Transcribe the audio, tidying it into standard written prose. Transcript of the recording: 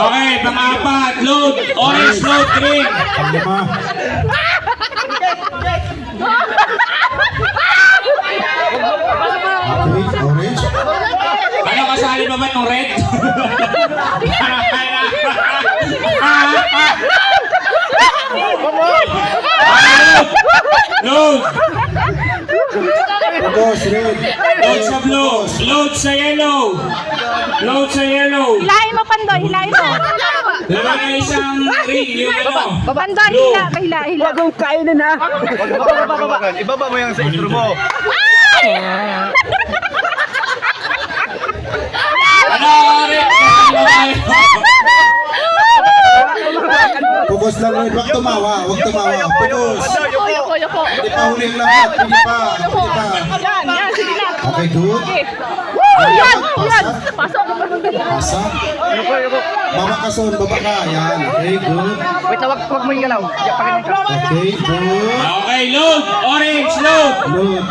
Okay, pang-apat. Load. Orange, load. Green. Pang-lima. Okay, orange. Ano, kasali pa ba yung red? Load. Pugos, red. Load sa blue. Load sa yellow. Load sa yellow. Hilahin mo, Pandoy. Hilahin mo. Dalawa na isang ring. Yung ano. Pandoy, Blue. hila. Huwag mong kainin ha. Ibaba mo yung sa intro mo. Ano, red? Pugos lang, red. Huwag tumawa. Huwag tumawa. Pugos. Yoko. Hindi pa huling lahat. Hindi pa. Yan, sige na. Okay, good. Yan. Pasok. Pasa. Baba ka, son. Baba ka. Yan. Okay, good. Wait na, wag mo igalaw. Okay, good. Okay, load. Orange, load. Load.